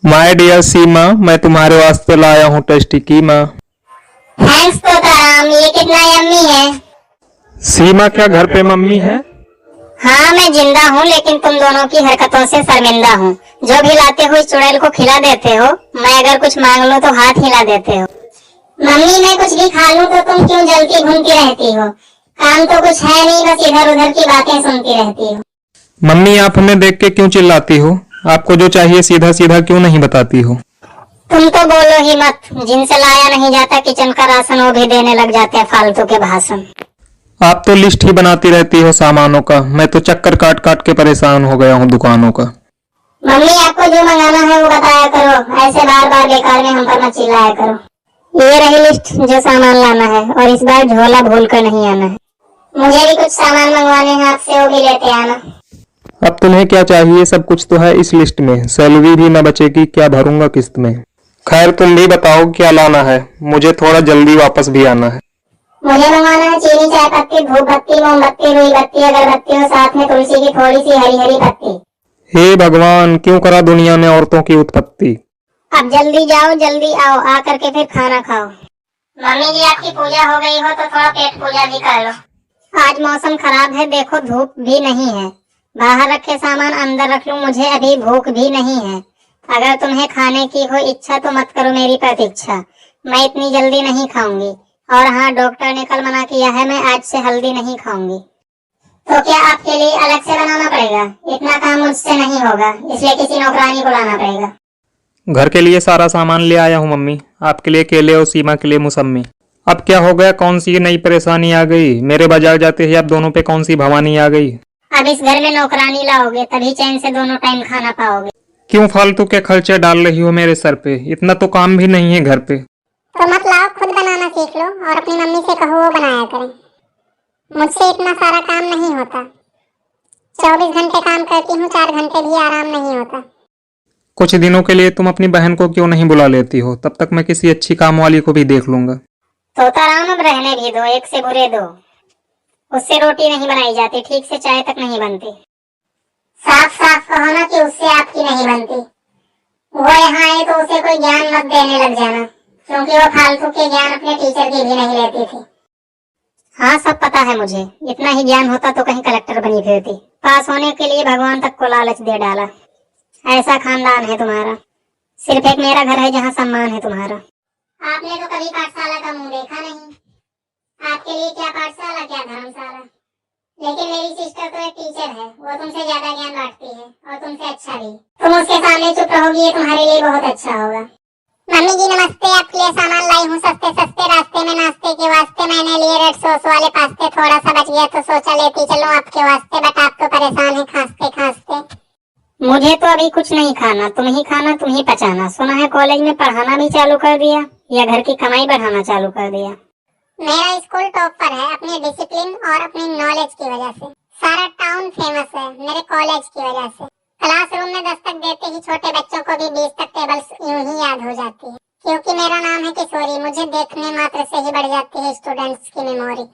My dear सीमा, मैं तुम्हारे वास्ते लाया हूँ टेस्टी कीमा। थैंक्स तोताराम, ये कितना यम्मी है। सीमा क्या घर पे मम्मी है? हाँ मैं जिंदा हूँ, लेकिन तुम दोनों की हरकतों से शर्मिंदा हूँ। जो भी लाते हो इस चुड़ैल को खिला देते हो, मैं अगर कुछ मांग लूँ तो हाथ हिला देते हो। मम्मी मैं कुछ भी खा लूँ तो तुम क्यों जलती घूमती रहती हो। काम तो कुछ है नहीं, बस इधर उधर की बातें सुनती रहती हो। मम्मी आप हमें देख के क्यों चिल्लाती हो? आपको जो चाहिए सीधा सीधा क्यों नहीं बताती हो? तुम तो बोलो ही मत, जिनसे लाया नहीं जाता किचन का राशन वो भी देने लग जाते हैं फालतू के भाषण। आप तो लिस्ट ही बनाती रहती हो सामानों का। मैं तो चक्कर काट काट के परेशान हो गया हूँ दुकानों का। मम्मी आपको जो मंगाना है वो बताया करो, ऐसे बार बार बेकार में हम पर मत चिल्लाया करो। ये रही लिस्ट जो सामान लाना है, और इस बार झोला भूल कर नहीं आना है। मुझे भी कुछ सामान मंगवाने हैं आपसे, वो भी लेते आना। अब तुम्हें क्या चाहिए? सब कुछ तो है इस लिस्ट में। सैलरी भी न बचेगी, क्या भरूंगा किस्त में। खैर तुम भी बताओ क्या लाना है, मुझे थोड़ा जल्दी वापस भी आना है। मुझे मंगवाना है चीनी, चाय पत्ती, धूप बत्ती, मोमबत्ती, रुई बत्ती, अगरबत्ती और साथ में तुलसी की थोड़ी सी हरी हरी पत्ती। हे भगवान, क्यों करा दुनिया में औरतों की उत्पत्ति। अब जल्दी जाओ जल्दी आओ, आकर के फिर खाना खाओ। मम्मी जी आपकी पूजा हो गई हो तो थोड़ा पेट पूजा भी कर लो। आज मौसम खराब है, देखो धूप भी नहीं है। बाहर रखे सामान अंदर रख लूं, मुझे अभी भूख भी नहीं है। अगर तुम्हें खाने की हो इच्छा तो मत करो मेरी प्रतीक्षा, मैं इतनी जल्दी नहीं खाऊंगी। और हाँ, डॉक्टर ने कल मना किया है, मैं आज से हल्दी नहीं खाऊंगी। तो क्या आपके लिए अलग से बनाना पड़ेगा? इतना काम मुझसे नहीं होगा, इसलिए किसी नौकरानी को लाना पड़ेगा। घर के लिए सारा सामान ले आया हूँ मम्मी। आपके लिए केले और सीमा के लिए मौसम्मी। अब क्या हो गया? कौन सी नई परेशानी आ गई? मेरे बाजार जाते ही आप दोनों पे कौन सी भवानी आ गई? अब इस घर में नौकरानी लाओगे तभी चैन से दोनों टाइम खाना पाओगे। क्यों फालतू के खर्चे डाल रही हो मेरे सर पे? इतना तो काम भी नहीं है घर पे। तो मत लाओ, खुद बनाना सीख लो और अपनी मम्मी से कहो वो बनाया करें। मुझसे इतना सारा काम नहीं होता। 24 घंटे काम करती हूँ, 4 घंटे भी आराम नहीं होता। कुछ दिनों के लिए तुम अपनी बहन को क्यों नहीं बुला लेती हो? तब तक मैं किसी अच्छी काम वाली को भी देख लूंगा। तोताराम अब रहने भी दो, एक से बुरे दो। उससे रोटी नहीं बनाई जाती, ठीक से चाय तक नहीं बनती। साफ साफ कहो ना कि उससे आपकी नहीं बनती। वो यहाँ आए तो उसे कोई ज्ञान मत देने लग जाना, क्योंकि वो फालतू के ज्ञान अपने टीचर की भी नहीं लेती थी। हाँ सब पता है मुझे, इतना ही ज्ञान होता तो कहीं कलेक्टर बनी फिरती। पास होने के लिए भगवान तक को लालच दे डाला। ऐसा खानदान है तुम्हारा। सिर्फ एक मेरा घर है जहाँ सम्मान है तुम्हारा। आपने तो कभी पाठशाला का मुंह देखा नहीं। आपके लिए क्या पाठशाला क्या धर्मशाला। लेकिन मेरी सिस्टर तो एक टीचर है, वो तुमसे ज्यादा ज्ञान बांटती है और तुमसे अच्छा भी। तुम उसके सामने चुप रहोगी, ये तुम्हारे लिए बहुत अच्छा होगा। मम्मी जी नमस्ते, आपके लिए सामान लाई हूँ सस्ते सस्ते, रास्ते में नाश्ते के वास्ते मैंने लिए रेड सॉस वाले पास्ते। थोड़ा सा बच गया तो सोचा लेती चलूं आपके वास्ते, बट आप तो परेशान है खांसते खांसते। मुझे तो अभी कुछ नहीं खाना, तुम ही खाना तुम ही पचाना। सुना है कॉलेज में पढ़ाना भी चालू कर दिया, या घर की कमाई बढ़ाना चालू कर दिया। मेरा स्कूल टॉप पर है अपने डिसिप्लिन और अपनी नॉलेज की वजह से। सारा टाउन फेमस है मेरे कॉलेज की वजह से। क्लासरूम में दस्तक देते ही छोटे बच्चों को भी 20 तक टेबल्स यूं ही याद हो जाती है, क्योंकि मेरा नाम है किशोरी। मुझे देखने मात्र से ही बढ़ जाती है स्टूडेंट्स की मेमोरी।